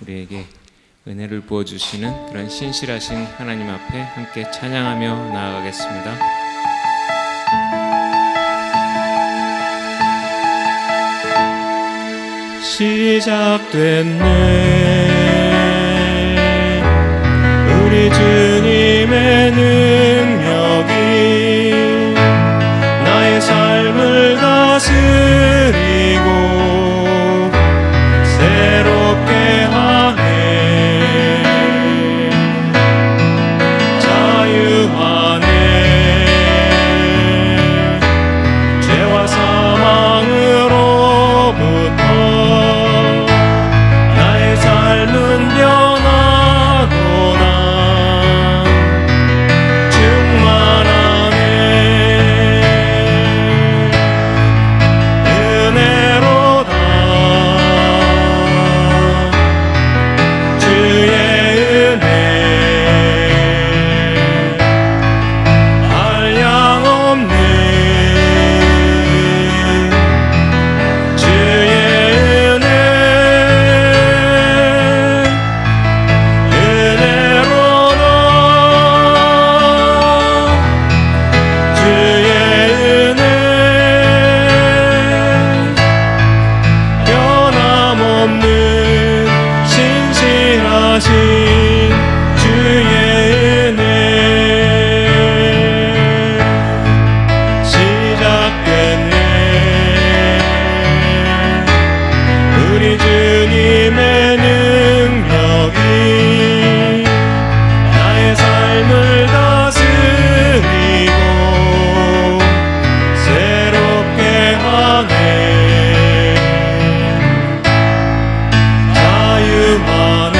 우리에게 은혜를 부어주시는 그런 신실하신 하나님 앞에 함께 찬양하며 나아가겠습니다. 시작됐네 우리 주님의 능력이 나의 삶을 다스리고 새롭게 하네. 자유하네. 죄와 사망으로부터 나의 삶은 변하구나. 충만하네. 은혜로다. 주의 은혜 한량없는 주의 은혜 은혜로다. 주의 은혜 변함없는 신실하신 주의 은혜 시작됐네 우리 주님의 능력이 나의 삶을 다스리고 새롭게 하네. 자유하네.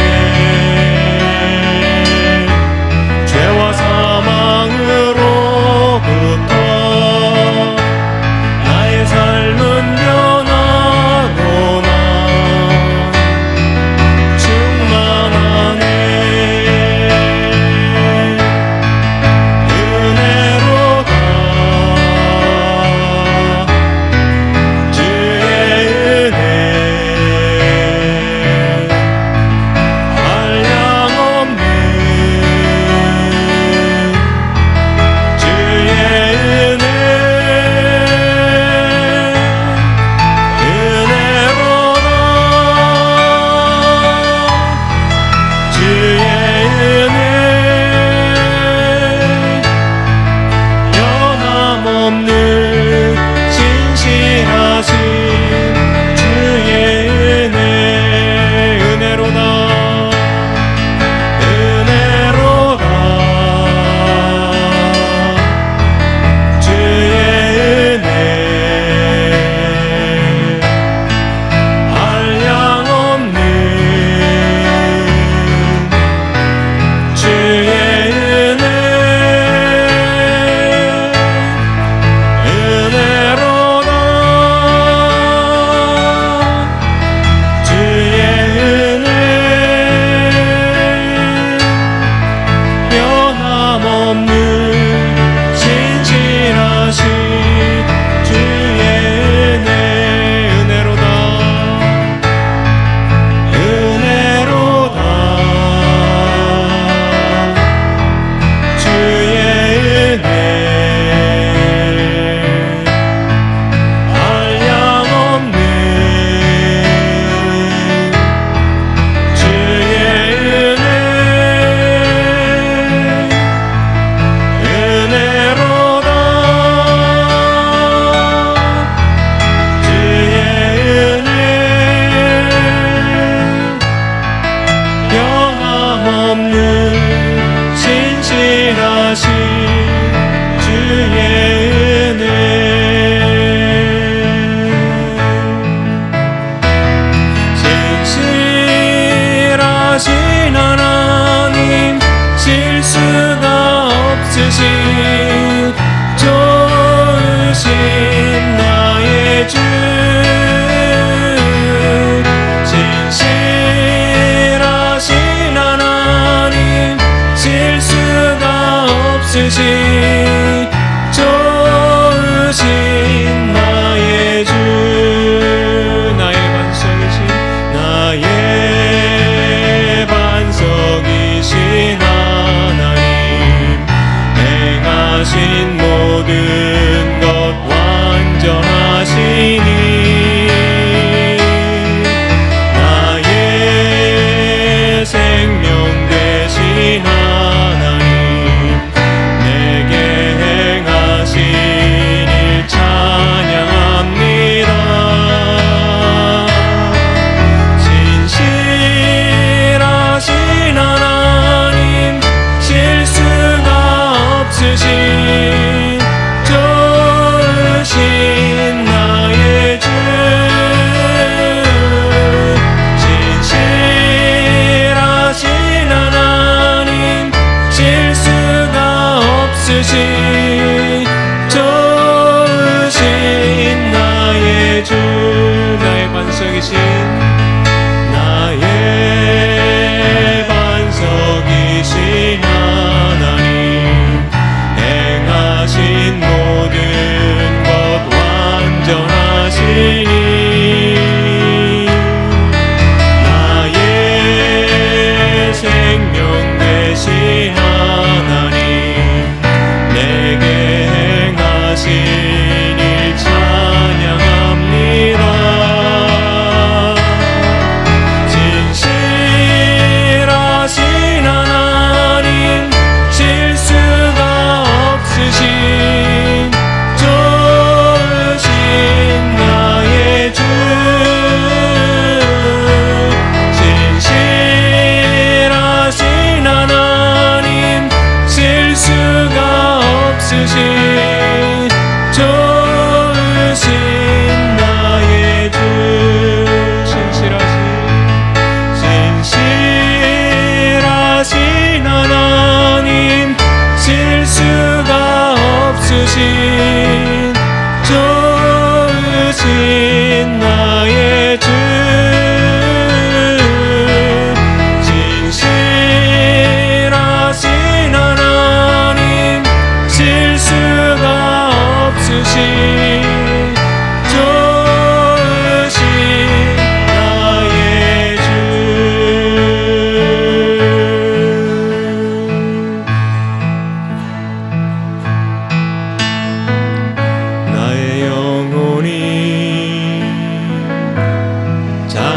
죄와 사망으로부터 나의 삶은 변하구나.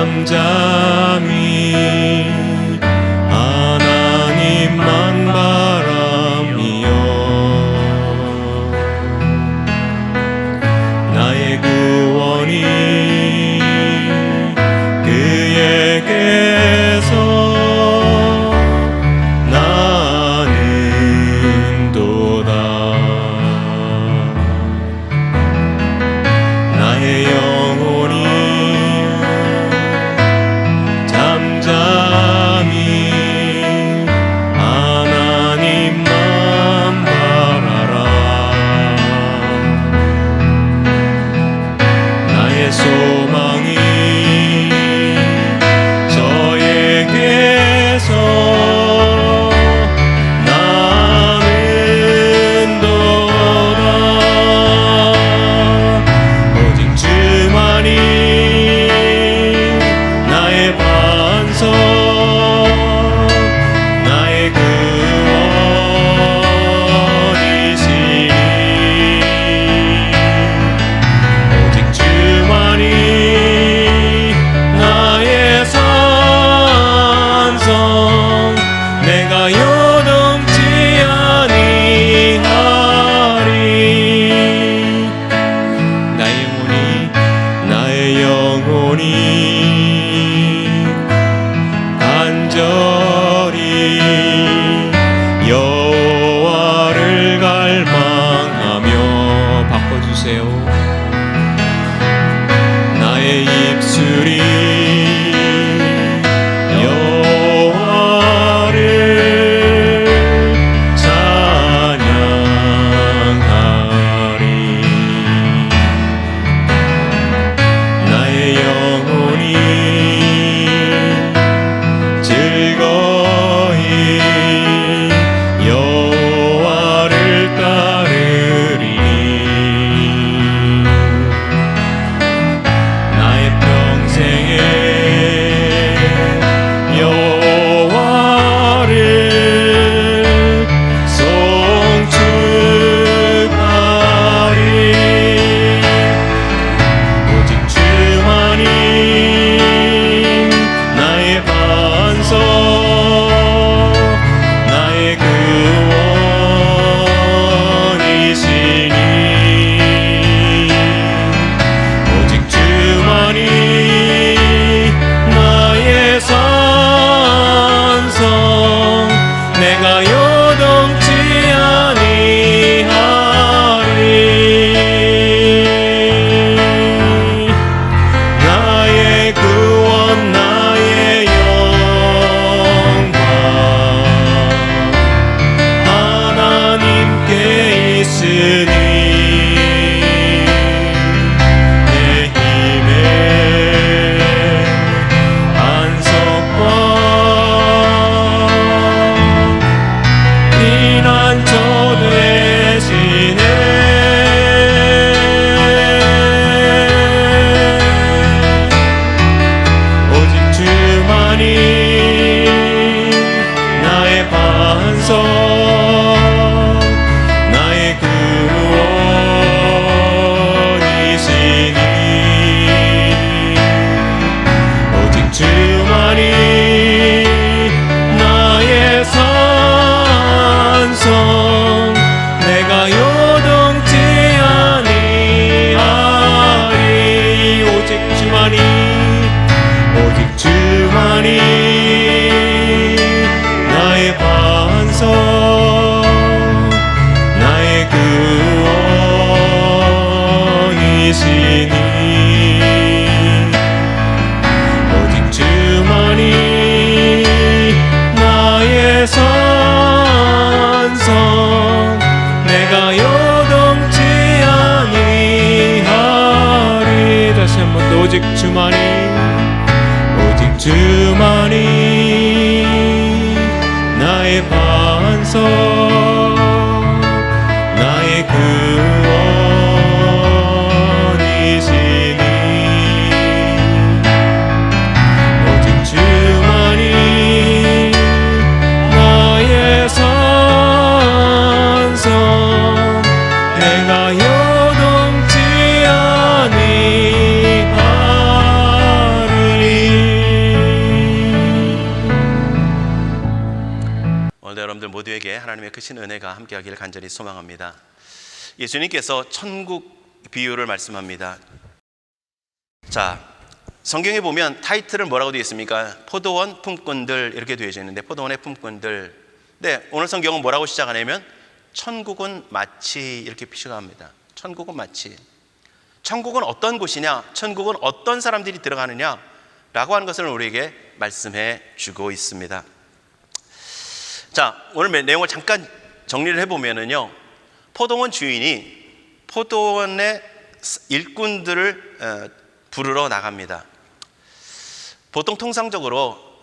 잠잠히 하나님만 바라며 나의 구원이 그에게서 나는도다. 나의 영혼이 잠잠히 하나님만 바라라. 나의 소망이 저에게서 나는도다. 오직 주만이 나의 반석, 나의 구원이시니 오직 주만이 나의 산성, 내가 요동치 아니하리. 나의 영혼이 간절히 여호와를 갈망하며 바꿔주세요. 나의 입술이 여호와를 찬양하리. 나의 영혼이 즐거이 여호와를 따르리. 나의 평생에 여호와를 송축하리. 오직 주만이 나의 반석, 나의 구원이시니 오직 주만이 나의 산성, 내가 요동치 아니하리. 나의 구원, 나의 영광 하나님께 있으니 내 힘의 반석과 피난처 되시네. 오직 주만이 나의 반석, 나의 구원이시니 오직 주만이 나의 산성, 내가 요동치 아니하리. 오직 주만이 나의 반석, 나의 구원이시니 오직 주만이 나의 산성, 내가 요동치 아니하리. 다시 한번 더 오직 주만이 나의 반석, 나의 구원이시니 오직 주만이 나의 산성, 내가 요동치 아니하리. 하나님의 크신 은혜가 함께하기를 간절히 소망합니다. 예수님께서 천국 비유를 말씀합니다. 자, 성경에 보면 타이틀은 뭐라고 되어 있습니까? 포도원 품꾼들 이렇게 되어 있는데, 포도원의 품꾼들. 네, 오늘 성경은 뭐라고 시작하냐면 천국은 마치 이렇게 시작합니다. 천국은 마치. 천국은 어떤 곳이냐, 천국은 어떤 사람들이 들어가느냐 라고 하는 것을 우리에게 말씀해 주고 있습니다. 자, 오늘 내용을 잠깐 정리를 해보면은요, 포도원 주인이 포도원의 일꾼들을 부르러 나갑니다. 보통 통상적으로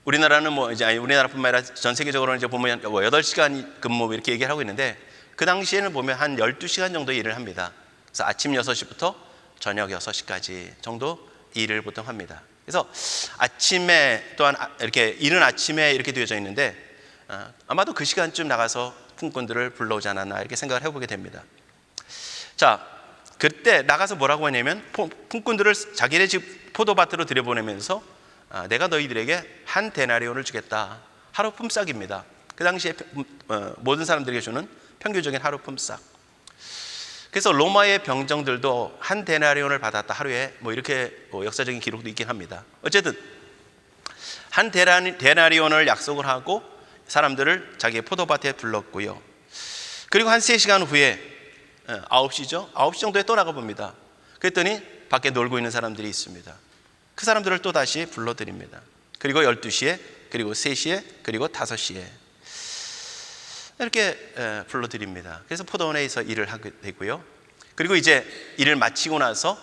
우리나라는 우리나라뿐만 아니라 전 세계적으로는 이제 보면 8시간 근무 이렇게 얘기를 하고 있는데, 그 당시에는 보면 한 12시간 정도 일을 합니다. 그래서 아침 6시부터 저녁 6시까지 정도 일을 보통 합니다. 그래서 아침에 또한 이렇게 이른 아침에 이렇게 되어져 있는데, 아마도 그 시간쯤 나가서 품꾼들을 불러오지 않았나 이렇게 생각을 해보게 됩니다. 자, 그때 나가서 뭐라고 하냐면 품꾼들을 자기네 집 포도밭으로 들여보내면서 내가 너희들에게 한 데나리온을 주겠다. 하루 품삯입니다. 그 당시에 모든 사람들에게 주는 평균적인 하루 품삯. 그래서 로마의 병정들도 한 데나리온을 받았다. 하루에 이렇게 역사적인 기록도 있긴 합니다. 어쨌든 한 데나리온을 약속을 하고 사람들을 자기의 포도밭에 불렀고요. 그리고 한 3시간 후에 9시죠. 9시 정도에 또 나가봅니다. 그랬더니 밖에 놀고 있는 사람들이 있습니다. 그 사람들을 또 다시 불러드립니다. 그리고 12시에, 그리고 3시에, 그리고 5시에 이렇게 불러드립니다. 그래서 포도원에서 일을 하게 되고요. 그리고 이제 일을 마치고 나서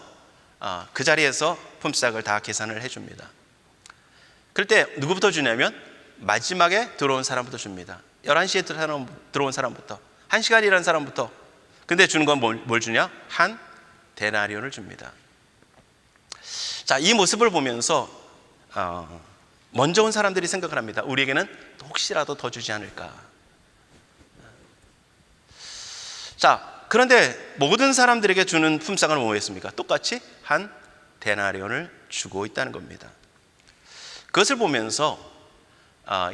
그 자리에서 품삯을 다 계산을 해줍니다. 그럴 때 누구부터 주냐면 마지막에 들어온 사람부터 줍니다. 11시에 들어온 사람부터, 1시간 일한 사람부터. 근데 주는 건 뭘 주냐? 한 데나리온을 줍니다. 자, 이 모습을 보면서 먼저 온 사람들이 생각을 합니다. 우리에게는 혹시라도 더 주지 않을까. 자, 그런데 모든 사람들에게 주는 품삯은 뭐였습니까? 똑같이 한 데나리온을 주고 있다는 겁니다. 그것을 보면서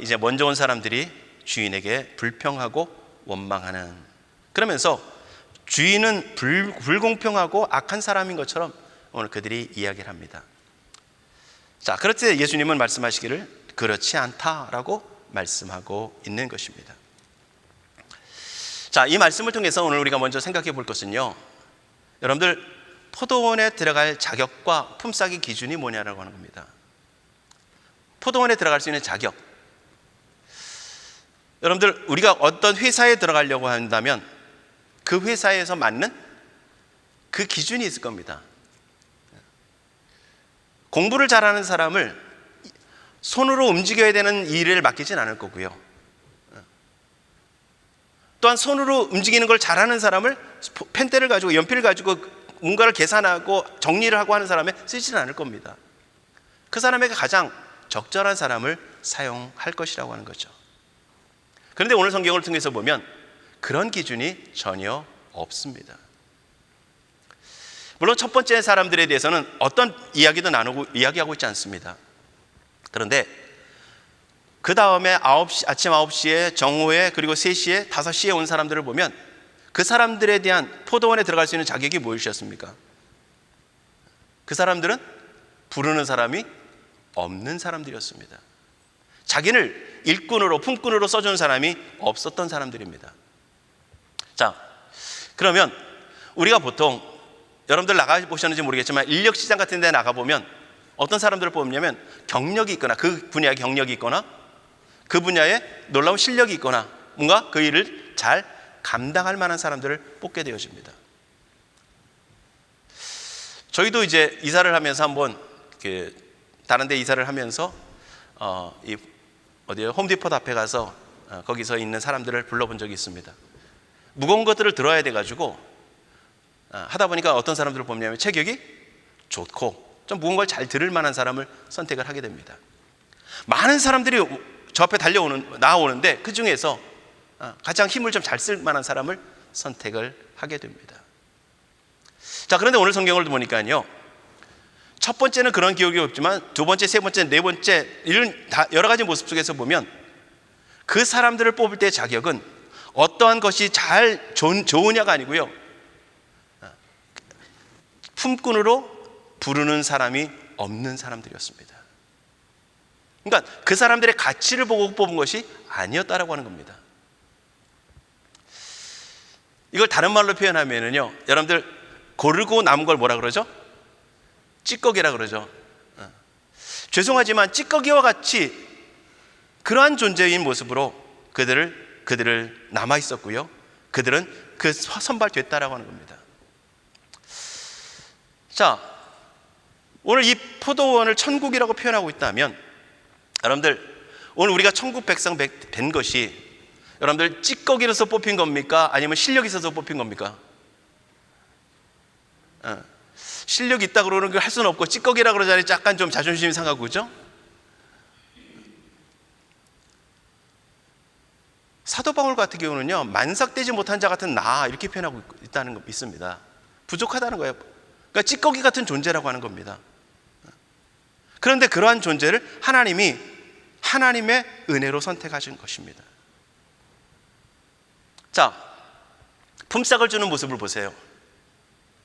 이제 먼저 온 사람들이 주인에게 불평하고 원망하는, 그러면서 주인은 불공평하고 악한 사람인 것처럼 오늘 그들이 이야기를 합니다. 자, 그럴 때 예수님은 말씀하시기를 그렇지 않다라고 말씀하고 있는 것입니다. 자, 이 말씀을 통해서 오늘 우리가 먼저 생각해 볼 것은요, 여러분들 포도원에 들어갈 자격과 품삯의 기준이 뭐냐라고 하는 겁니다. 포도원에 들어갈 수 있는 자격. 여러분들 우리가 어떤 회사에 들어가려고 한다면 그 회사에서 맞는 그 기준이 있을 겁니다. 공부를 잘하는 사람을 손으로 움직여야 되는 일을 맡기진 않을 거고요. 또한 손으로 움직이는 걸 잘하는 사람을 펜대를 가지고 연필을 가지고 뭔가를 계산하고 정리를 하고 하는 사람에 쓰지는 않을 겁니다. 그 사람에게 가장 적절한 사람을 사용할 것이라고 하는 거죠. 그런데 오늘 성경을 통해서 보면 그런 기준이 전혀 없습니다. 물론 첫 번째 사람들에 대해서는 어떤 이야기도 이야기하고 있지 않습니다. 그런데 그 다음에 아침 9시에, 정오에, 그리고 3시에, 5시에 온 사람들을 보면 그 사람들에 대한 포도원에 들어갈 수 있는 자격이 무엇이었습니까? 그 사람들은 부르는 사람이 없는 사람들이었습니다. 자기를 일꾼으로, 품꾼으로 써주는 사람이 없었던 사람들입니다. 자, 그러면 우리가 보통 여러분들 나가보셨는지 모르겠지만 인력시장 같은 데 나가보면 어떤 사람들을 뽑냐면 경력이 있거나 그 분야에 경력이 있거나 그 분야에 놀라운 실력이 있거나 뭔가 그 일을 잘 감당할 만한 사람들을 뽑게 되어집니다. 저희도 이제 이사를 하면서 한번 다른 데 이사를 하면서 어디요? 홈디포트 앞에 가서 거기서 있는 사람들을 불러본 적이 있습니다. 무거운 것들을 들어야 돼가지고 하다 보니까 어떤 사람들을 보냐면 체격이 좋고 좀 무거운 걸 잘 들을 만한 사람을 선택을 하게 됩니다. 많은 사람들이 저 앞에 나오는데 그 중에서 가장 힘을 좀 잘 쓸 만한 사람을 선택을 하게 됩니다. 자, 그런데 오늘 성경을 보니까요, 첫 번째는 그런 기억이 없지만 두 번째, 세 번째, 네 번째 이런 여러 가지 모습 속에서 보면 그 사람들을 뽑을 때 자격은 어떠한 것이 좋으냐가 아니고요, 품꾼으로 부르는 사람이 없는 사람들이었습니다. 그러니까 그 사람들의 가치를 보고 뽑은 것이 아니었다라고 하는 겁니다. 이걸 다른 말로 표현하면요, 여러분들 고르고 남은 걸 뭐라 그러죠? 찌꺼기라 그러죠. 죄송하지만 찌꺼기와 같이 그러한 존재인 모습으로 그들을 남아 있었고요, 그들은 그 선발됐다라고 하는 겁니다. 자, 오늘 이 포도원을 천국이라고 표현하고 있다면, 여러분들 오늘 우리가 천국 백성 된 것이 여러분들 찌꺼기로서 뽑힌 겁니까? 아니면 실력이 있어서 뽑힌 겁니까? 실력이 있다 그러는 걸 할 수는 없고, 찌꺼기라 그러자니 약간 좀 자존심이 상하고, 그죠? 사도 바울 같은 경우는요, 만삭되지 못한 자 같은 나, 이렇게 표현하고 있다는 거 있습니다. 부족하다는 거예요. 그러니까 찌꺼기 같은 존재라고 하는 겁니다. 그런데 그러한 존재를 하나님이 하나님의 은혜로 선택하신 것입니다. 자, 품삯을 주는 모습을 보세요.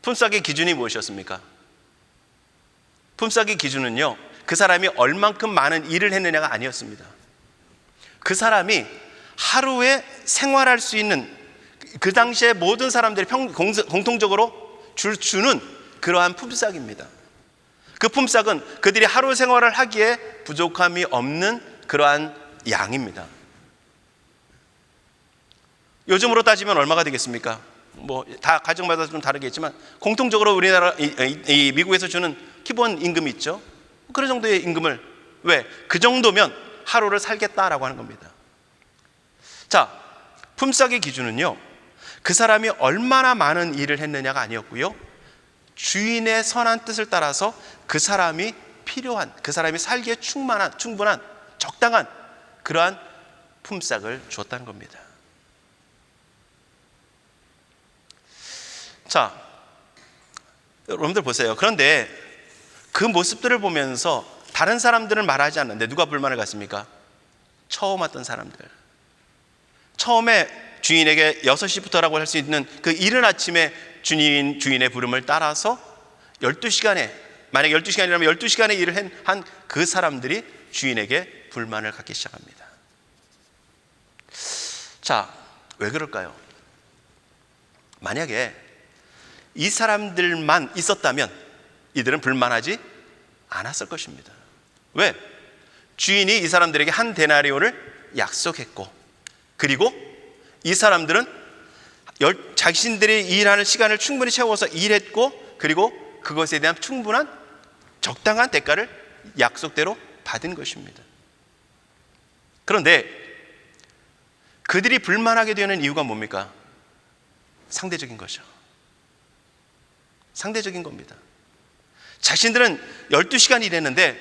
품삯의 기준이 무엇이었습니까? 품삯의 기준은요, 그 사람이 얼만큼 많은 일을 했느냐가 아니었습니다. 그 사람이 하루에 생활할 수 있는, 그 당시에 모든 사람들이 공통적으로 주는 그러한 품삯입니다. 그 품삯은 그들이 하루 생활을 하기에 부족함이 없는 그러한 양입니다. 요즘으로 따지면 얼마가 되겠습니까? 뭐 다 가정마다 좀 다르겠지만 공통적으로 우리나라 이 미국에서 주는 기본 임금이 있죠. 그런 정도의 임금을, 왜? 그 정도면 하루를 살겠다라고 하는 겁니다. 자, 품삯의 기준은요, 그 사람이 얼마나 많은 일을 했느냐가 아니었고요, 주인의 선한 뜻을 따라서 그 사람이 필요한, 그 사람이 살기에 충분한 적당한 그러한 품삯을 주었다는 겁니다. 자, 여러분들 보세요. 그런데 그 모습들을 보면서 다른 사람들은 말하지 않는데 누가 불만을 갖습니까? 처음 왔던 사람들. 처음에 주인에게 6시부터라고 할 수 있는 그 이른 아침에 주인의 부름을 따라서 12시간에, 만약 12시간이라면 12시간의 일을 한 그 사람들이 주인에게 불만을 갖기 시작합니다. 자, 왜 그럴까요? 만약에 이 사람들만 있었다면 이들은 불만하지 않았을 것입니다. 왜? 주인이 이 사람들에게 한 데나리온을 약속했고, 그리고 이 사람들은 자신들이 일하는 시간을 충분히 채워서 일했고, 그리고 그것에 대한 충분한 적당한 대가를 약속대로 받은 것입니다. 그런데 그들이 불만하게 되는 이유가 뭡니까? 상대적인 거죠. 상대적인 겁니다. 자신들은 12시간 일했는데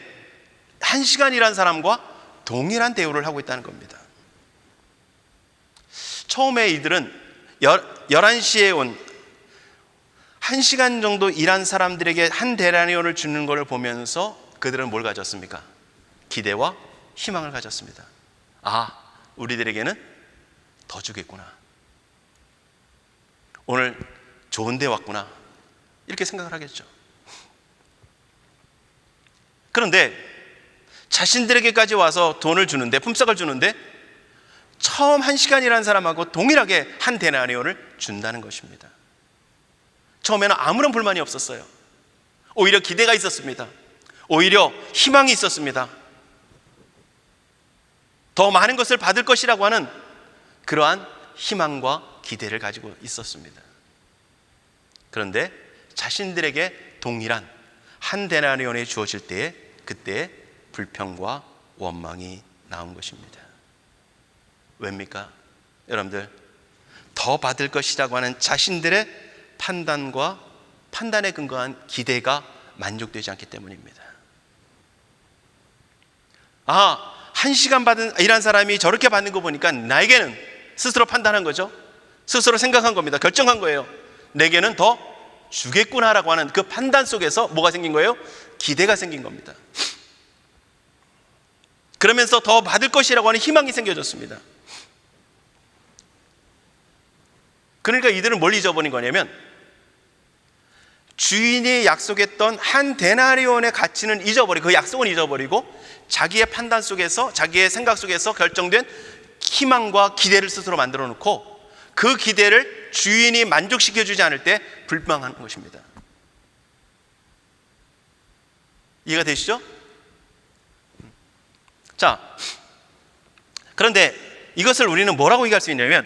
1시간 일한 사람과 동일한 대우를 하고 있다는 겁니다. 처음에 이들은 11시에 온 1시간 정도 일한 사람들에게 한 데나리온을 주는 것을 보면서 그들은 뭘 가졌습니까? 기대와 희망을 가졌습니다. 아, 우리들에게는 더 주겠구나. 오늘 좋은 데 왔구나. 이렇게 생각을 하겠죠. 그런데 자신들에게까지 와서 돈을 주는데, 품삯을 주는데 처음 1시간 일한 사람하고 동일하게 한 데나리온을 준다는 것입니다. 처음에는 아무런 불만이 없었어요. 오히려 기대가 있었습니다. 오히려 희망이 있었습니다. 더 많은 것을 받을 것이라고 하는 그러한 희망과 기대를 가지고 있었습니다. 그런데 자신들에게 동일한 한 데나리온이 주어질 때에 그때 불평과 원망이 나온 것입니다. 왜입니까? 여러분들, 더 받을 것이라고 하는 자신들의 판단에 근거한 기대가 만족되지 않기 때문입니다. 아, 1시간 일한 사람이 저렇게 받는 거 보니까 나에게는, 스스로 판단한 거죠. 스스로 생각한 겁니다. 결정한 거예요. 내게는 더 주겠구나라고 하는 그 판단 속에서 뭐가 생긴 거예요? 기대가 생긴 겁니다. 그러면서 더 받을 것이라고 하는 희망이 생겨졌습니다. 그러니까 이들은 뭘 잊어버린 거냐면 주인이 약속했던 한 데나리온의 가치는 잊어버리고, 그 약속은 잊어버리고 자기의 판단 속에서, 자기의 생각 속에서 결정된 희망과 기대를 스스로 만들어 놓고 그 기대를 주인이 만족시켜주지 않을 때 불평하는 것입니다. 이해가 되시죠? 자, 그런데 이것을 우리는 뭐라고 얘기할 수 있냐면,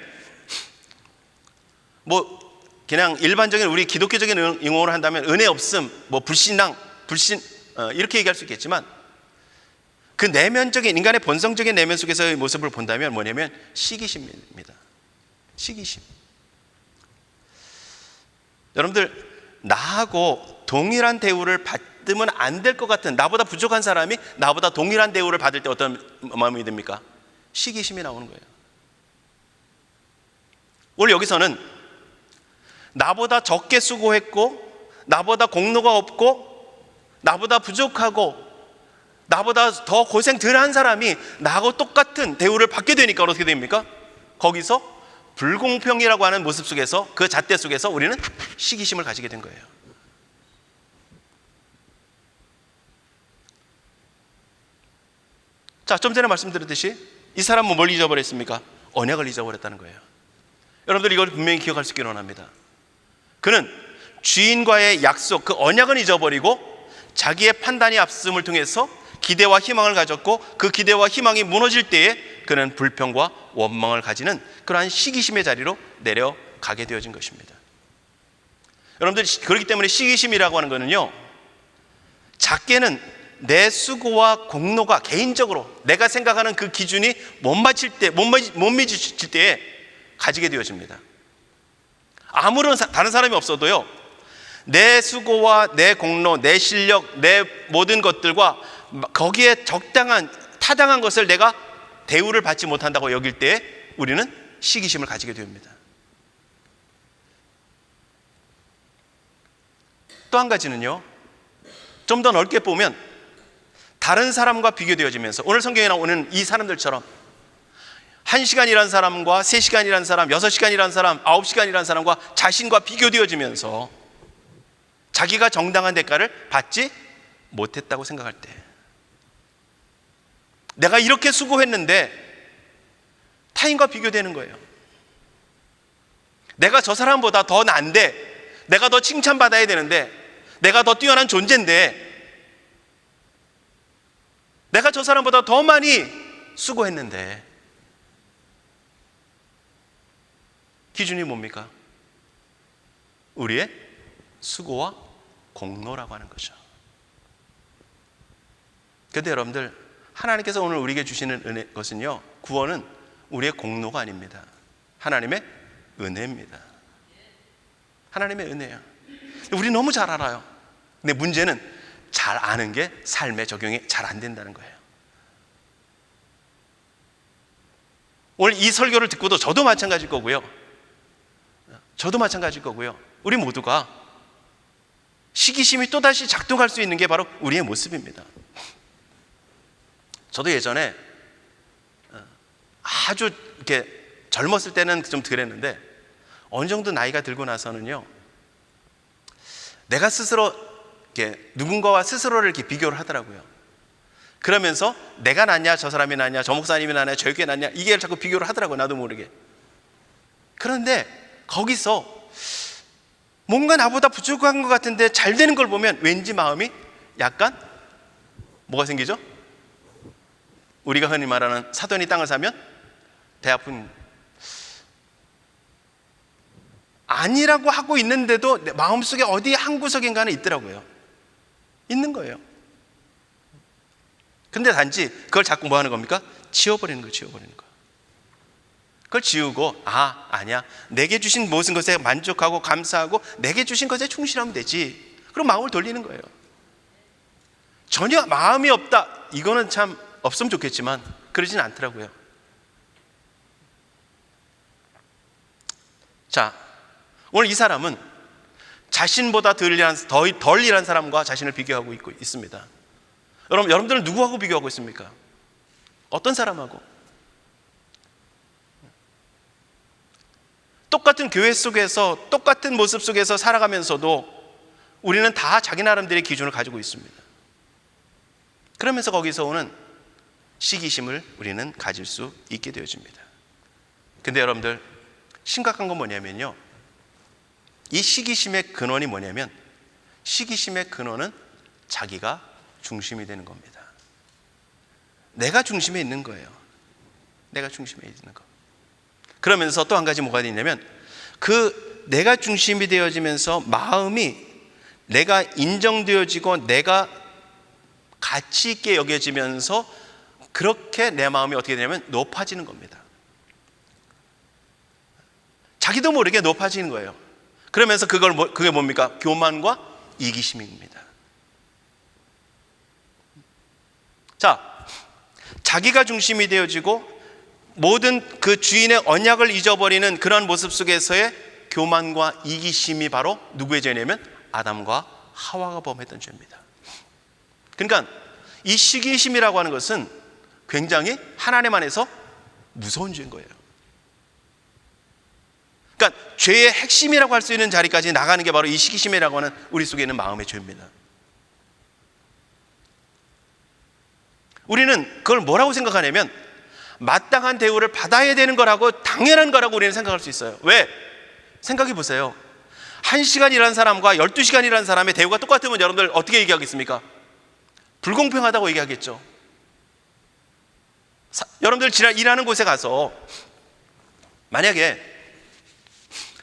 뭐 그냥 일반적인 우리 기독교적인 용어로 한다면 은혜 없음, 뭐 불신 이렇게 얘기할 수 있겠지만, 그 내면적인 인간의 본성적인 내면 속에서의 모습을 본다면 뭐냐면 시기심입니다. 시기심. 여러분들, 나하고 동일한 대우를 받으면 안 될 것 같은, 나보다 부족한 사람이 나보다 동일한 대우를 받을 때 어떤 마음이 듭니까? 시기심이 나오는 거예요. 오늘 여기서는 나보다 적게 수고했고, 나보다 공로가 없고, 나보다 부족하고, 나보다 더 고생 덜 한 사람이 나하고 똑같은 대우를 받게 되니까 어떻게 됩니까? 거기서 불공평이라고 하는 모습 속에서, 그 잣대 속에서 우리는 시기심을 가지게 된 거예요. 자, 좀 전에 말씀드렸듯이 이 사람은 뭘 잊어버렸습니까? 언약을 잊어버렸다는 거예요. 여러분들 이걸 분명히 기억할 수 있기를 원합니다. 그는 주인과의 약속, 그 언약은 잊어버리고 자기의 판단이 앞섬을 통해서 기대와 희망을 가졌고, 그 기대와 희망이 무너질 때에 그는 불평과 원망을 가지는 그러한 시기심의 자리로 내려가게 되어진 것입니다. 여러분들, 그렇기 때문에 시기심이라고 하는 것은요, 작게는 내 수고와 공로가 개인적으로 내가 생각하는 그 기준이 못 미칠 때에 가지게 되어집니다. 아무런 다른 사람이 없어도요, 내 수고와 내 공로, 내 실력, 내 모든 것들과 거기에 적당한, 타당한 것을 내가 대우를 받지 못한다고 여길 때에 우리는 시기심을 가지게 됩니다. 또 한 가지는요, 좀 더 넓게 보면 다른 사람과 비교되어지면서, 오늘 성경에 나오는 이 사람들처럼 1시간 일한 사람과 3시간 일한 사람, 6시간 일한 사람, 9시간 일한 사람과 자신과 비교되어지면서 자기가 정당한 대가를 받지 못했다고 생각할 때, 내가 이렇게 수고했는데 타인과 비교되는 거예요. 내가 저 사람보다 더 난데, 내가 더 칭찬받아야 되는데, 내가 더 뛰어난 존재인데, 내가 저 사람보다 더 많이 수고했는데, 기준이 뭡니까? 우리의 수고와 공로라고 하는 거죠. 그런데 여러분들, 하나님께서 오늘 우리에게 주시는 것은요, 구원은 우리의 공로가 아닙니다. 하나님의 은혜입니다. 하나님의 은혜예요. 우리 너무 잘 알아요. 근데 문제는 잘 아는 게 삶에 적용이 잘 안 된다는 거예요. 오늘 이 설교를 듣고도 저도 마찬가지일 거고요. 우리 모두가 시기심이 또다시 작동할 수 있는 게 바로 우리의 모습입니다. 저도 예전에 아주 이렇게 젊었을 때는 좀 덜했는데, 어느 정도 나이가 들고 나서는요, 내가 스스로 이렇게 누군가와 스스로를 이렇게 비교를 하더라고요. 그러면서 내가 낫냐, 저 사람이 낫냐, 저 목사님이 낫냐, 저 교회 낫냐, 이게 자꾸 비교를 하더라고요. 나도 모르게. 그런데 거기서 뭔가 나보다 부족한 것 같은데 잘 되는 걸 보면 왠지 마음이 약간 뭐가 생기죠? 우리가 흔히 말하는 사돈이 땅을 사면 배 아픈, 아니라고 하고 있는데도 내 마음속에 어디 한 구석인가는 있더라고요. 있는 거예요. 근데 단지 그걸 자꾸 뭐 하는 겁니까? 지워버리는 거예요. 그걸 지우고, 아니야, 내게 주신 모든 것에 만족하고 감사하고 내게 주신 것에 충실하면 되지. 그럼 마음을 돌리는 거예요. 전혀 마음이 없다, 이거는 참 없으면 좋겠지만 그러진 않더라고요. 자, 오늘 이 사람은 자신보다 덜 일한 사람과 자신을 비교하고 있습니다. 여러분들은 누구하고 비교하고 있습니까? 어떤 사람하고 똑같은 교회 속에서 똑같은 모습 속에서 살아가면서도 우리는 다 자기 나름대로의 기준을 가지고 있습니다. 그러면서 거기서 오는 시기심을 우리는 가질 수 있게 되어집니다. 근데 여러분들, 심각한 건 뭐냐면요, 이 시기심의 근원이 뭐냐면, 시기심의 근원은 자기가 중심이 되는 겁니다. 내가 중심에 있는 거예요. 내가 중심에 있는 거. 그러면서 또 한 가지 뭐가 있냐면, 그 내가 중심이 되어지면서 마음이 내가 인정되어지고 내가 가치 있게 여겨지면서 그렇게 내 마음이 어떻게 되냐면 높아지는 겁니다. 자기도 모르게 높아지는 거예요. 그러면서 그게 뭡니까? 교만과 이기심입니다. 자, 자기가 중심이 되어지고 모든 그 주인의 언약을 잊어버리는 그런 모습 속에서의 교만과 이기심이 바로 누구의 죄냐면 아담과 하와가 범했던 죄입니다. 그러니까 이 시기심이라고 하는 것은 굉장히 하나님 안에서 무서운 죄인 거예요. 그러니까 죄의 핵심이라고 할 수 있는 자리까지 나가는 게 바로 이 시기심이라고 하는 우리 속에 있는 마음의 죄입니다. 우리는 그걸 뭐라고 생각하냐면 마땅한 대우를 받아야 되는 거라고, 당연한 거라고 우리는 생각할 수 있어요. 왜? 생각해 보세요. 1시간 일하는 사람과 12시간 일하는 사람의 대우가 똑같으면 여러분들 어떻게 얘기하겠습니까? 불공평하다고 얘기하겠죠. 여러분들 일하는 곳에 가서 만약에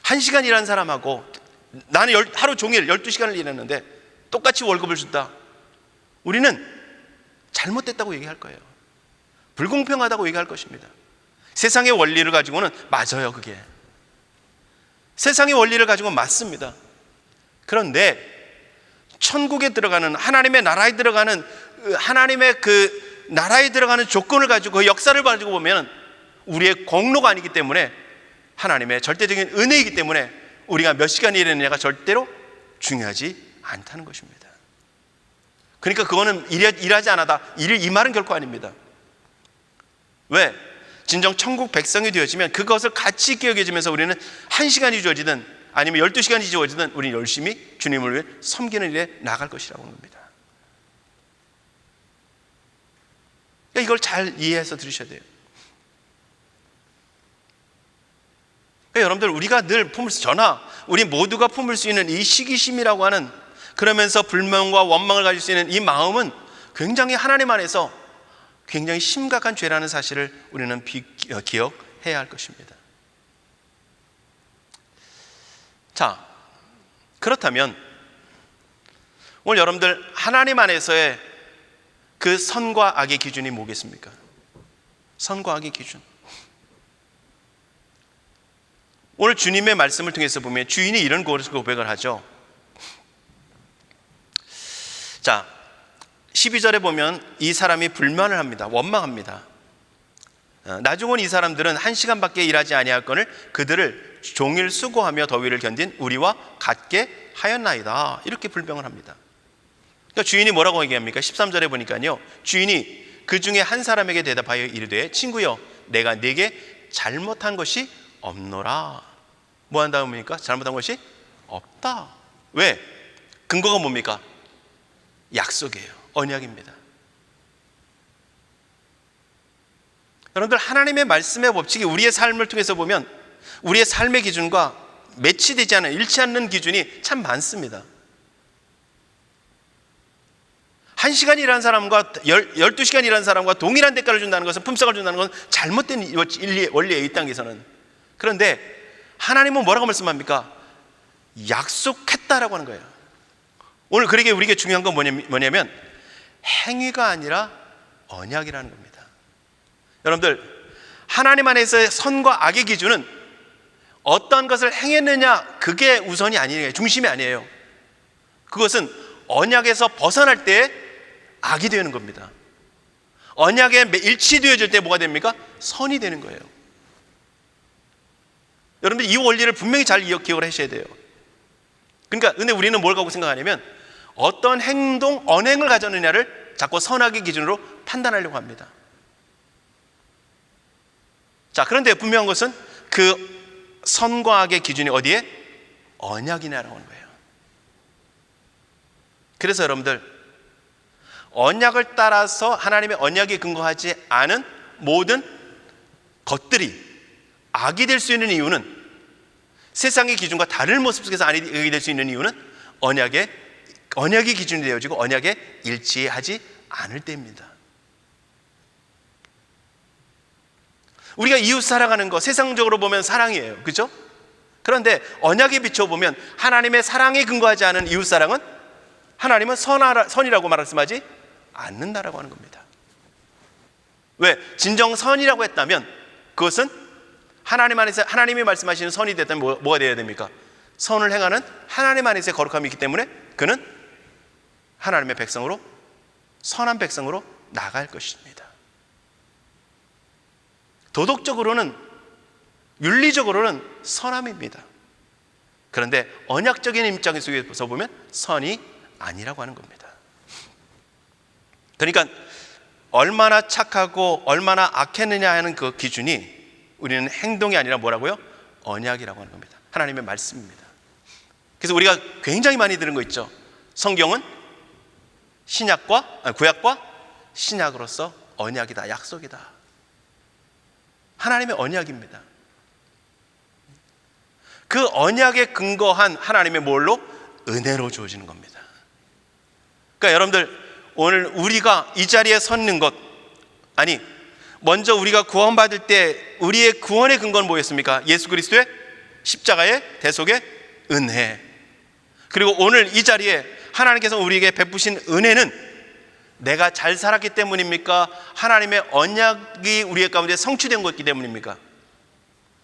1시간 일하는 사람하고 나는 하루 종일 12시간을 일했는데 똑같이 월급을 준다. 우리는 잘못됐다고 얘기할 거예요. 불공평하다고 얘기할 것입니다. 세상의 원리를 가지고는 맞아요. 그게 세상의 원리를 가지고는 맞습니다. 그런데 천국에 들어가는, 하나님의 나라에 들어가는, 하나님의 그 나라에 들어가는 조건을 가지고 그 역사를 가지고 보면 우리의 공로가 아니기 때문에, 하나님의 절대적인 은혜이기 때문에 우리가 몇 시간 일했느냐가 절대로 중요하지 않다는 것입니다. 그러니까 그거는 일하지 않아다, 이 말은 결코 아닙니다. 왜? 진정 천국 백성이 되어지면 그것을 가치 있게 여겨지면서 우리는 1시간이 주어지든 아니면 12시간이 주어지든 우리는 열심히 주님을 위해 섬기는 일에 나갈 것이라고 하는 겁니다. 그러니까 이걸 잘 이해해서 들으셔야 돼요. 그러니까 여러분들, 우리가 늘 품을 수, 우리 모두가 품을 수 있는 이 시기심이라고 하는, 그러면서 불만과 원망을 가질 수 있는 이 마음은 굉장히 하나님 안에서 굉장히 심각한 죄라는 사실을 우리는 기억해야 할 것입니다. 자, 그렇다면 오늘 여러분들, 하나님 안에서의 그 선과 악의 기준이 뭐겠습니까? 선과 악의 기준. 오늘 주님의 말씀을 통해서 보면 주인이 이런 고백을 하죠. 자, 12절에 보면 이 사람이 불만을 합니다. 원망합니다. 나중은 이 사람들은 1시간밖에 일하지 아니할거늘 그들을 종일 수고하며 더위를 견딘 우리와 같게 하였나이다. 이렇게 불평을 합니다. 그러니까 주인이 뭐라고 얘기합니까? 13절에 보니까요, 주인이 그 중에 한 사람에게 대답하여 이르되, 친구여, 내가 네게 잘못한 것이 없노라. 뭐 한다고 합니까? 잘못한 것이 없다. 왜? 근거가 뭡니까? 약속이에요. 언약입니다. 여러분들, 하나님의 말씀의 법칙이 우리의 삶을 통해서 보면 우리의 삶의 기준과 매치되지 않은, 일치 않는 기준이 참 많습니다. 1시간 일하는 사람과 12시간 일하는 사람과 동일한 대가를 준다는 것은, 품삯을 준다는 것은 잘못된 원리에 이 땅에서는. 그런데 하나님은 뭐라고 말씀합니까? 약속했다라고 하는 거예요. 오늘 그러게 우리에게 중요한 건 뭐냐면 행위가 아니라 언약이라는 겁니다. 여러분들, 하나님 안에서의 선과 악의 기준은 어떤 것을 행했느냐, 그게 우선이 아니에요. 중심이 아니에요. 그것은 언약에서 벗어날 때 악이 되는 겁니다. 언약에 일치되어질 때 뭐가 됩니까? 선이 되는 거예요. 여러분들, 이 원리를 분명히 잘 기억을 하셔야 돼요. 그러니까 근데 우리는 뭘 갖고 생각하냐면 어떤 행동, 언행을 가졌느냐를 자꾸 선악의 기준으로 판단하려고 합니다. 자, 그런데 분명한 것은 그 선과 악의 기준이 어디에? 언약이냐라고 하는 거예요. 그래서 여러분들, 언약을 따라서 하나님의 언약에 근거하지 않은 모든 것들이 악이 될 수 있는 이유는, 세상의 기준과 다른 모습 속에서 악이 될 수 있는 이유는 언약이 기준이 되어지고 언약에 일치하지 않을 때입니다. 우리가 이웃 사랑하는 거 세상적으로 보면 사랑이에요, 그렇죠? 그런데 언약에 비춰보면 하나님의 사랑에 근거하지 않은 이웃 사랑은 하나님은 선이라고 말씀하지 않는다라고 하는 겁니다. 왜? 진정 선이라고 했다면 그것은 하나님 안에서 하나님이 말씀하시는 선이 됐다면 뭐가 되어야 됩니까? 선을 행하는 하나님 안에서의 거룩함이 있기 때문에 그는 하나님의 백성으로, 선한 백성으로 나갈 것입니다. 도덕적으로는, 윤리적으로는 선함입니다. 그런데 언약적인 입장에서 보면 선이 아니라고 하는 겁니다. 그러니까 얼마나 착하고 얼마나 악했느냐 하는 그 기준이 우리는 행동이 아니라 뭐라고요? 언약이라고 하는 겁니다. 하나님의 말씀입니다. 그래서 우리가 굉장히 많이 들은 거 있죠. 성경은 구약과 신약으로서 언약이다, 약속이다. 하나님의 언약입니다. 그 언약에 근거한 하나님의 뭘로? 은혜로 주어지는 겁니다. 그러니까 여러분들, 오늘 우리가 이 자리에 섰는 것, 아니 먼저 우리가 구원받을 때 우리의 구원의 근거는 뭐였습니까? 예수 그리스도의 십자가의 대속의 은혜. 그리고 오늘 이 자리에 하나님께서 우리에게 베푸신 은혜는 내가 잘 살았기 때문입니까? 하나님의 언약이 우리의 가운데 성취된 것이기 때문입니까?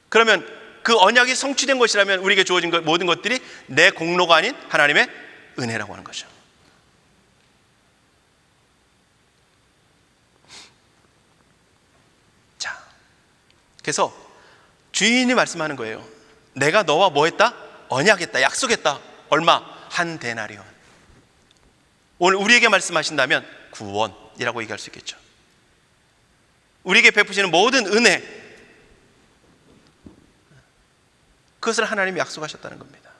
그러면 그 언약이 성취된 것이라면 우리에게 주어진 모든 것들이 내 공로가 아닌 하나님의 은혜라고 하는 거죠. 자, 그래서 주인이 말씀하는 거예요. 내가 너와 뭐 했다? 언약했다, 약속했다. 얼마? 한 데나리온. 오늘 우리에게 말씀하신다면 구원이라고 얘기할 수 있겠죠. 우리에게 베푸시는 모든 은혜, 그것을 하나님이 약속하셨다는 겁니다.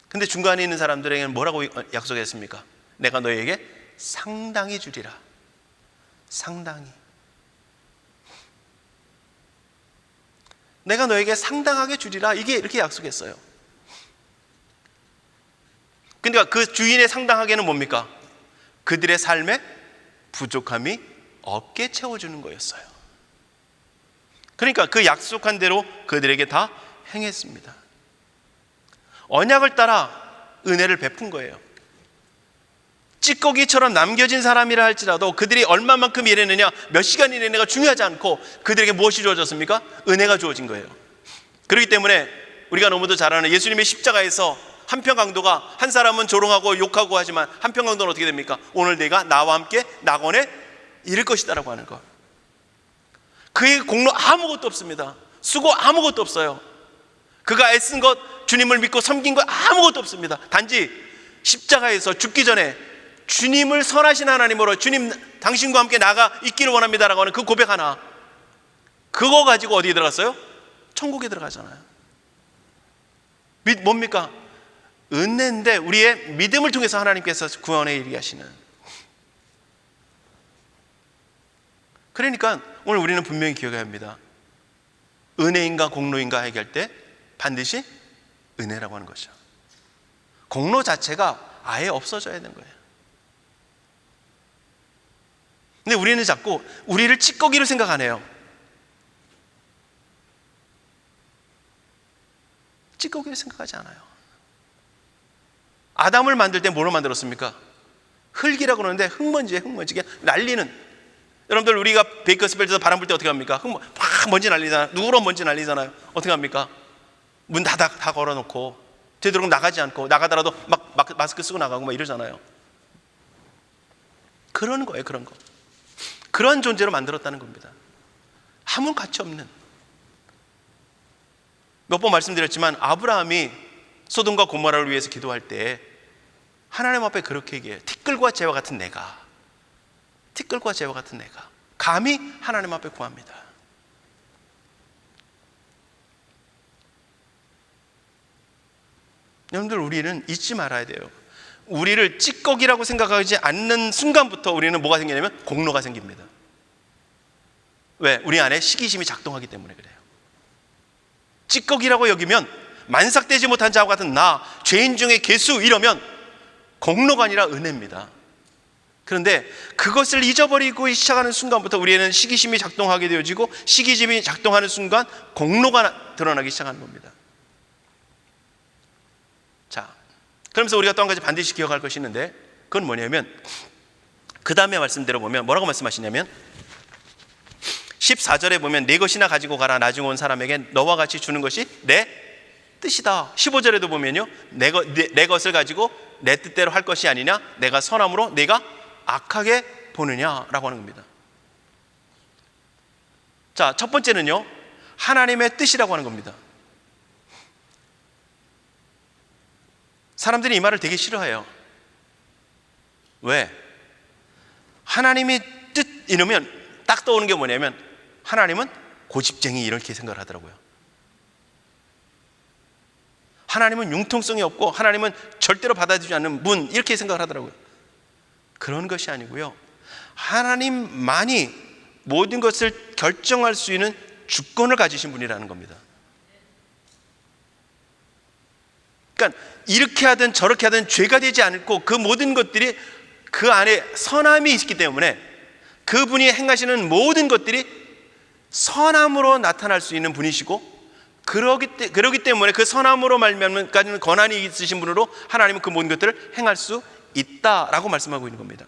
근데 중간에 있는 사람들에게는 뭐라고 약속했습니까? 내가 너에게 상당히 주리라. 상당히. 내가 너에게 상당하게 주리라. 이게 이렇게 약속했어요. 그러니까 그 주인의 상당하게는 뭡니까? 그들의 삶에 부족함이 없게 채워주는 거였어요. 그러니까 그 약속한 대로 그들에게 다 행했습니다. 언약을 따라 은혜를 베푼 거예요. 찌꺼기처럼 남겨진 사람이라 할지라도 그들이 얼마만큼 일했느냐, 몇 시간 일했느냐가 중요하지 않고 그들에게 무엇이 주어졌습니까? 은혜가 주어진 거예요. 그렇기 때문에 우리가 너무도 잘 아는 예수님의 십자가에서 한편 강도가, 한 사람은 조롱하고 욕하고 하지만 한편 강도는 어떻게 됩니까? 오늘 내가 나와 함께 낙원에 이를 것이다라고 하는 것. 그의 공로 아무것도 없습니다. 수고 아무것도 없어요. 그가 애쓴 것, 주님을 믿고 섬긴 것 아무것도 없습니다. 단지 십자가에서 죽기 전에 주님을 선하신 하나님으로, 주님 당신과 함께 나가 있기를 원합니다라고 하는 그 고백 하나, 그거 가지고 어디에 들어갔어요? 천국에 들어가잖아요. 뭡니까? 은혜인데 우리의 믿음을 통해서 하나님께서 구원에 이르게 하시는. 그러니까 오늘 우리는 분명히 기억해야 합니다. 은혜인가 공로인가 얘기할 때 반드시 은혜라고 하는 것이죠. 공로 자체가 아예 없어져야 되는 거예요. 근데 우리는 자꾸 우리를 찌꺼기로 생각 안 해요. 찌꺼기로 생각하지 않아요. 아담을 만들 때 뭐로 만들었습니까? 흙이라고 그러는데 흙먼지에 흙먼지, 난리는. 여러분들 우리가 베이커스필드에서 바람 불 때 어떻게 합니까? 막 먼지 날리잖아요. 누런 먼지 날리잖아요. 어떻게 합니까? 문 다 걸어놓고 되도록 나가지 않고, 나가더라도 막 마스크 쓰고 나가고 막 이러잖아요. 그런 거예요. 그런 거. 그런 존재로 만들었다는 겁니다. 아무 가치 없는. 몇 번 말씀드렸지만 아브라함이 소돔과 고모라를 위해서 기도할 때 하나님 앞에 그렇게 얘기해요. 티끌과 재와 같은 내가 감히 하나님 앞에 구합니다. 여러분들, 우리는 잊지 말아야 돼요. 우리를 찌꺼기라고 생각하지 않는 순간부터 우리는 뭐가 생기냐면 공로가 생깁니다. 왜? 우리 안에 시기심이 작동하기 때문에 그래요. 찌꺼기라고 여기면 만삭되지 못한 자와 같은 나, 죄인 중에 괴수 이러면 공로가 아니라 은혜입니다. 그런데 그것을 잊어버리고 시작하는 순간부터 우리에는 시기심이 작동하게 되어지고, 시기심이 작동하는 순간 공로가 드러나기 시작하는 겁니다. 자, 그러면서 우리가 또 한 가지 반드시 기억할 것이 있는데, 그건 뭐냐면 그 다음에 말씀대로 보면 뭐라고 말씀하시냐면 14절에 보면 내 것이나 가지고 가라. 나중에 온 사람에게 너와 같이 주는 것이 내 뜻이다. 15절에도 보면요, 내 것을 가지고 내 뜻대로 할 것이 아니냐, 내가 선함으로 내가 악하게 보느냐라고 하는 겁니다. 자, 첫 번째는요, 하나님의 뜻이라고 하는 겁니다. 사람들이 이 말을 되게 싫어해요. 왜? 하나님의 뜻 이러면 딱 떠오르는 게 뭐냐면 하나님은 고집쟁이 이렇게 생각을 하더라고요. 하나님은 융통성이 없고 하나님은 절대로 받아들이지 않는 분, 이렇게 생각을 하더라고요. 그런 것이 아니고요, 하나님만이 모든 것을 결정할 수 있는 주권을 가지신 분이라는 겁니다. 그러니까 이렇게 하든 저렇게 하든 죄가 되지 않고 그 모든 것들이 그 안에 선함이 있기 때문에 그분이 행하시는 모든 것들이 선함으로 나타날 수 있는 분이시고, 그러기 때문에 그 선함으로 말미암아까지는 권한이 있으신 분으로 하나님은 그 모든 것들을 행할 수 있다라고 말씀하고 있는 겁니다.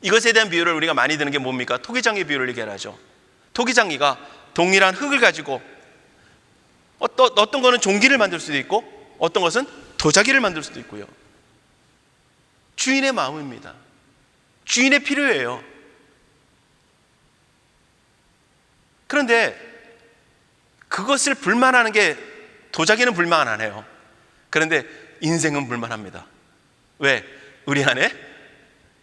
이것에 대한 비유를 우리가 많이 드는 게 뭡니까? 토기장이 비유를 얘기하죠. 토기장이가 동일한 흙을 가지고 어떤 거는 종기를 만들 수도 있고 어떤 것은 도자기를 만들 수도 있고요. 주인의 마음입니다. 주인의 필요예요. 그런데 그것을 불만하는 게, 도자기는 불만 안 해요. 그런데 인생은 불만합니다. 왜? 우리 안에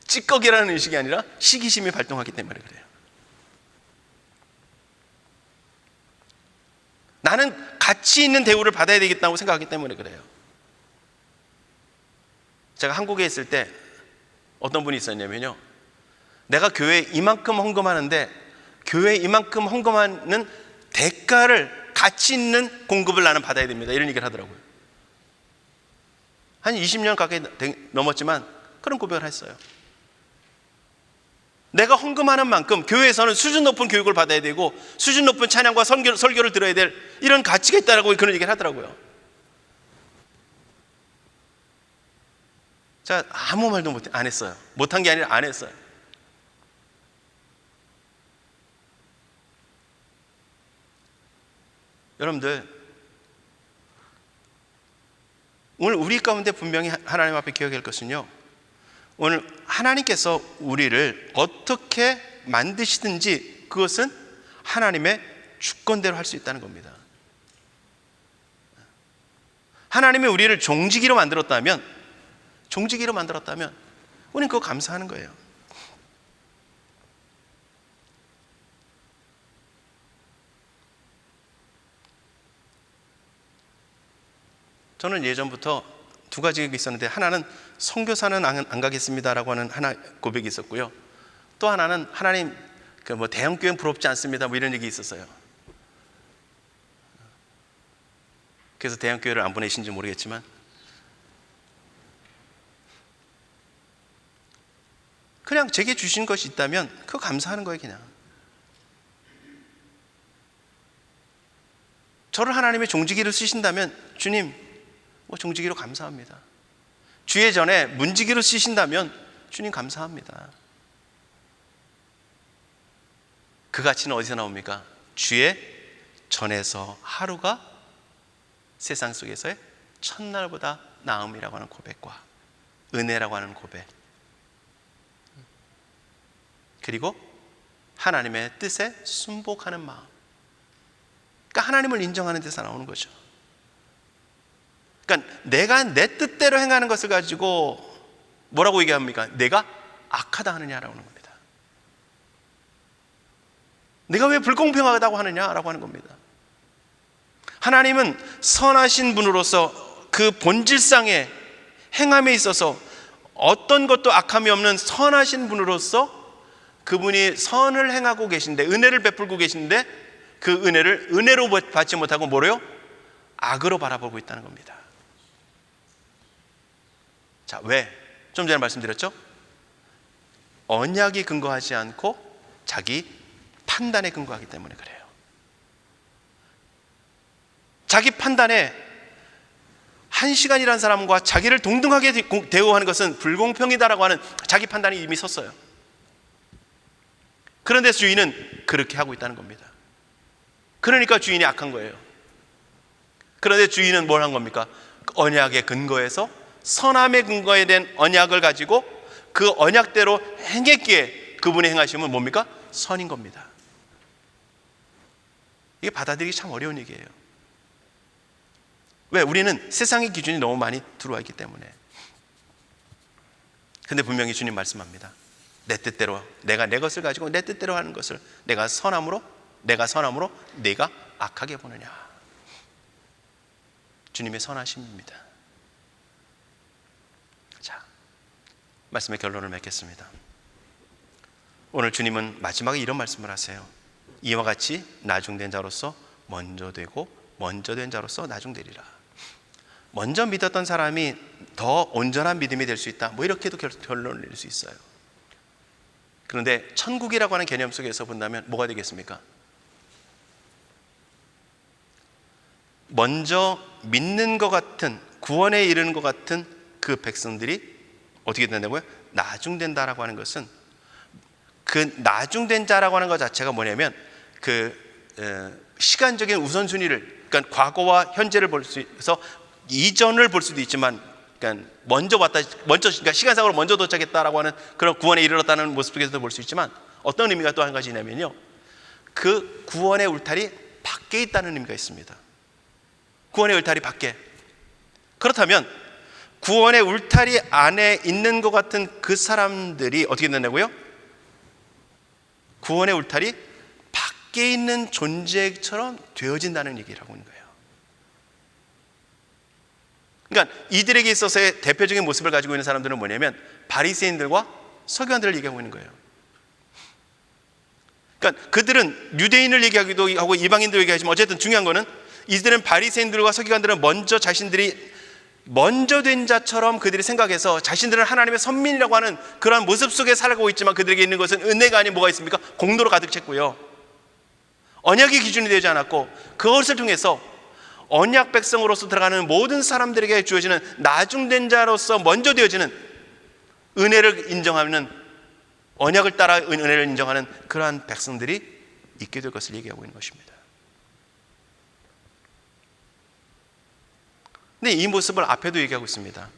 찌꺼기라는 의식이 아니라 시기심이 발동하기 때문에 그래요. 나는 가치 있는 대우를 받아야 되겠다고 생각하기 때문에 그래요. 제가 한국에 있을 때 어떤 분이 있었냐면요, 내가 교회에 이만큼 헌금하는데 교회에 이만큼 헌금하는 대가를, 가치 있는 공급을 나는 받아야 됩니다, 이런 얘기를 하더라고요. 한 20년 가까이 넘었지만 그런 고백을 했어요. 내가 헌금하는 만큼 교회에서는 수준 높은 교육을 받아야 되고 수준 높은 찬양과 설교를 들어야 될 이런 가치가 있다라고 그런 얘기를 하더라고요. 제가 아무 말도 안 했어요. 못한 게 아니라 안 했어요. 여러분들, 오늘 우리 가운데 분명히 하나님 앞에 기억할 것은요, 오늘 하나님께서 우리를 어떻게 만드시든지 그것은 하나님의 주권대로 할 수 있다는 겁니다. 하나님이 우리를 종지기로 만들었다면 우리는 그거 감사하는 거예요. 저는 예전부터 두 가지가 있었는데, 하나는 선교사는 안 가겠습니다라고 하는 하나 고백이 있었고요, 또 하나는 하나님 대형교회는 부럽지 않습니다 이런 얘기 있었어요. 그래서 대형교회를 안 보내신지 모르겠지만 그냥 제게 주신 것이 있다면 그거 감사하는 거예요. 그냥 저를 하나님의 종지기로 쓰신다면 주님, 종지기로 감사합니다. 주의 전에 문지기로 쓰신다면 주님 감사합니다. 그 가치는 어디서 나옵니까? 주의 전에서 하루가 세상 속에서의 첫날보다 나음이라고 하는 고백과 은혜라고 하는 고백, 그리고 하나님의 뜻에 순복하는 마음, 그러니까 하나님을 인정하는 데서 나오는 거죠. 그러니까 내가 내 뜻대로 행하는 것을 가지고 뭐라고 얘기합니까? 내가 악하다 하느냐라고 하는 겁니다. 내가 왜 불공평하다고 하느냐라고 하는 겁니다. 하나님은 선하신 분으로서 그 본질상의 행함에 있어서 어떤 것도 악함이 없는 선하신 분으로서 그분이 선을 행하고 계신데, 은혜를 베풀고 계신데 그 은혜를 은혜로 받지 못하고 뭐로요? 악으로 바라보고 있다는 겁니다. 자, 왜? 좀 전에 말씀드렸죠? 언약이 근거하지 않고 자기 판단에 근거하기 때문에 그래요. 자기 판단에 한 시간이라는 사람과 자기를 동등하게 대우하는 것은 불공평이다라고 하는 자기 판단이 이미 섰어요. 그런데 주인은 그렇게 하고 있다는 겁니다. 그러니까 주인이 악한 거예요. 그런데 주인은 뭘 한 겁니까? 언약의 근거에서 선함의 근거에 된 언약을 가지고 그 언약대로 행했기에 그분의 행하심은 뭡니까? 선인 겁니다. 이게 받아들이기 참 어려운 얘기예요. 왜? 우리는 세상의 기준이 너무 많이 들어와 있기 때문에. 근데 분명히 주님 말씀합니다. 내 뜻대로, 내가 내 것을 가지고 내 뜻대로 하는 것을 내가 선함으로 네가 악하게 보느냐. 주님의 선하심입니다. 자, 말씀의 결론을 맺겠습니다. 오늘 주님은 마지막에 이런 말씀을 하세요. 이와 같이 나중된 자로서 먼저 되고 먼저 된 자로서 나중되리라. 먼저 믿었던 사람이 더 온전한 믿음이 될 수 있다, 뭐 이렇게도 결론을 낼 수 있어요. 그런데 천국이라고 하는 개념 속에서 본다면 뭐가 되겠습니까? 먼저 믿는 것 같은, 구원에 이르는 것 같은 그 백성들이 어떻게 된다고요? 나중된다라고 하는 것은, 그 나중된 자라고 하는 것 자체가 뭐냐면 시간적인 우선순위를, 그러니까 과거와 현재를 볼 수 있어서 이전을 볼 수도 있지만, 그러니까 그러니까 시간상으로 먼저 도착했다라고 하는 그런 구원에 이르렀다는 모습 속에서도 볼 수 있지만, 어떤 의미가 또 한 가지 있냐면요, 그 구원의 울타리 밖에 있다는 의미가 있습니다. 구원의 울타리 밖에. 그렇다면 구원의 울타리 안에 있는 것 같은 그 사람들이 어떻게 된다고요? 구원의 울타리 밖에 있는 존재처럼 되어진다는 얘기라고 하는 거예요. 그러니까 이들에게 있어서의 대표적인 모습을 가지고 있는 사람들은 뭐냐면 바리새인들과 서기관들을 얘기하고 있는 거예요. 그러니까 그들은 유대인을 얘기하기도 하고 이방인들 얘기하지만, 어쨌든 중요한 거는 이들은 바리새인들과 서기관들은 먼저 자신들이 먼저 된 자처럼 그들이 생각해서 자신들은 하나님의 선민이라고 하는 그러한 모습 속에 살고 있지만, 그들에게 있는 것은 은혜가 아닌 뭐가 있습니까? 공로로 가득 찼고요, 언약의 기준이 되지 않았고, 그것을 통해서 언약 백성으로서 들어가는 모든 사람들에게 주어지는 나중된 자로서 먼저 되어지는 은혜를 인정하는, 언약을 따라 은혜를 인정하는 그러한 백성들이 있게 될 것을 얘기하고 있는 것입니다. 근데 이 모습을 앞에도 얘기하고 있습니다.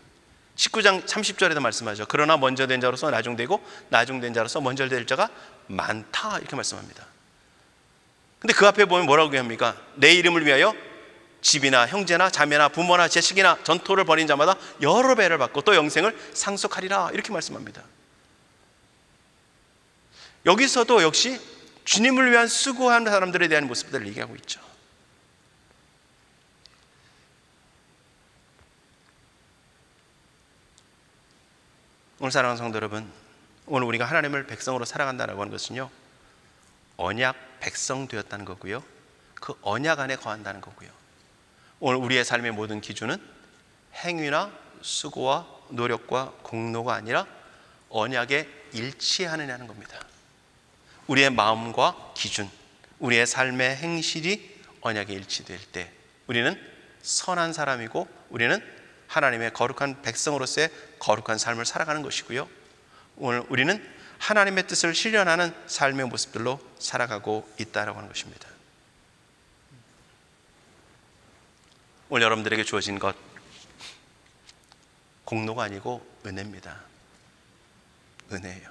19장 30절에도 말씀하죠. 그러나 먼저 된 자로서 나중되고 나중된 자로서 먼저 될 자가 많다, 이렇게 말씀합니다. 근데 그 앞에 보면 뭐라고 합니까? 내 이름을 위하여 집이나 형제나 자매나 부모나 자식이나 전토를 벌인 자마다 여러 배를 받고 또 영생을 상속하리라, 이렇게 말씀합니다. 여기서도 역시 주님을 위한 수고하는 사람들에 대한 모습들을 얘기하고 있죠. 오늘 사랑하는 성도 여러분, 오늘 우리가 하나님을 백성으로 살아간다는 것은요, 언약 백성 되었다는 거고요, 그 언약 안에 거한다는 거고요, 오늘 우리의 삶의 모든 기준은 행위나 수고와 노력과 공로가 아니라 언약에 일치하느냐는 겁니다. 우리의 마음과 기준, 우리의 삶의 행실이 언약에 일치될 때 우리는 선한 사람이고, 우리는 하나님의 거룩한 백성으로서의 거룩한 삶을 살아가는 것이고요, 오늘 우리는 하나님의 뜻을 실현하는 삶의 모습들로 살아가고 있다고 하는 것입니다. 오늘 여러분들에게 주어진 것, 공로가 아니고 은혜입니다. 은혜예요.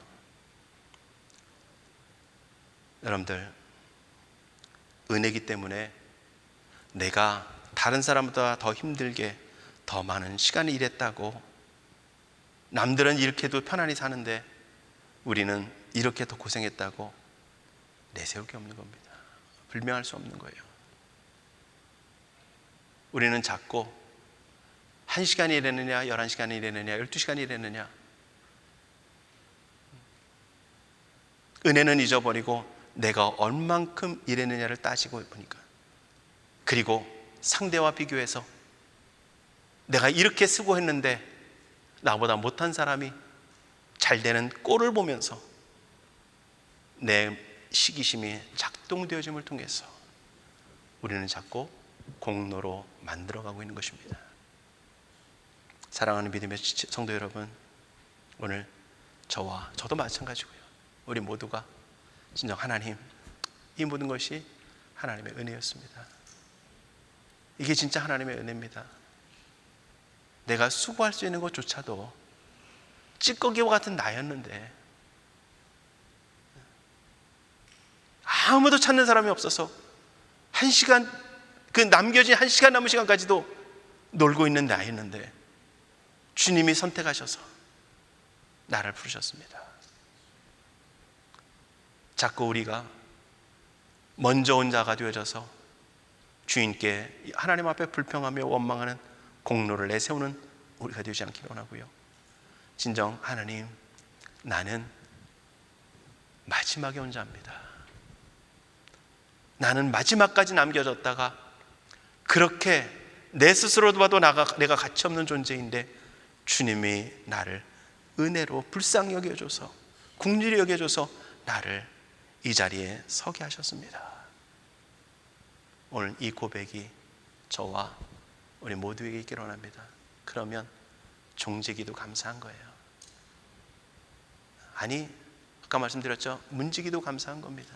여러분들, 은혜이기 때문에 내가 다른 사람보다 더 힘들게 더 많은 시간을 일했다고, 남들은 이렇게도 편안히 사는데 우리는 이렇게 더 고생했다고 내세울 게 없는 겁니다. 불명할 수 없는 거예요. 우리는 작고 1시간이 일했느냐, 11시간이 일했느냐, 12시간이 일했느냐. 은혜는 잊어버리고 내가 얼만큼 일했느냐를 따지고 보니까, 그리고 상대와 비교해서 내가 이렇게 수고했는데 나보다 못한 사람이 잘 되는 꼴을 보면서 내 시기심이 작동되어짐을 통해서 우리는 자꾸 공로로 만들어가고 있는 것입니다. 사랑하는 믿음의 성도 여러분, 오늘 저와 저도 마찬가지고요, 우리 모두가 진정 하나님, 이 모든 것이 하나님의 은혜였습니다. 이게 진짜 하나님의 은혜입니다. 내가 수고할 수 있는 것조차도 찌꺼기와 같은 나였는데 아무도 찾는 사람이 없어서 1시간, 그 남겨진 1시간 남은 시간까지도 놀고 있는 나였는데 주님이 선택하셔서 나를 부르셨습니다. 자꾸 우리가 먼저 온 자가 되어져서 주인께 하나님 앞에 불평하며 원망하는 공로를 내세우는 우리가 되지 않기를 원하고요, 진정 하나님, 나는 마지막에 온 자입니다. 나는 마지막까지 남겨졌다가 그렇게 내 스스로도 봐도 내가 가치없는 존재인데 주님이 나를 은혜로 불쌍히 여겨줘서, 긍휼히 여겨줘서 나를 이 자리에 서게 하셨습니다. 오늘 이 고백이 저와 우리 모두에게 있기를 원합니다. 그러면 종지기도 감사한 거예요. 아니, 아까 말씀드렸죠, 문지기도 감사한 겁니다.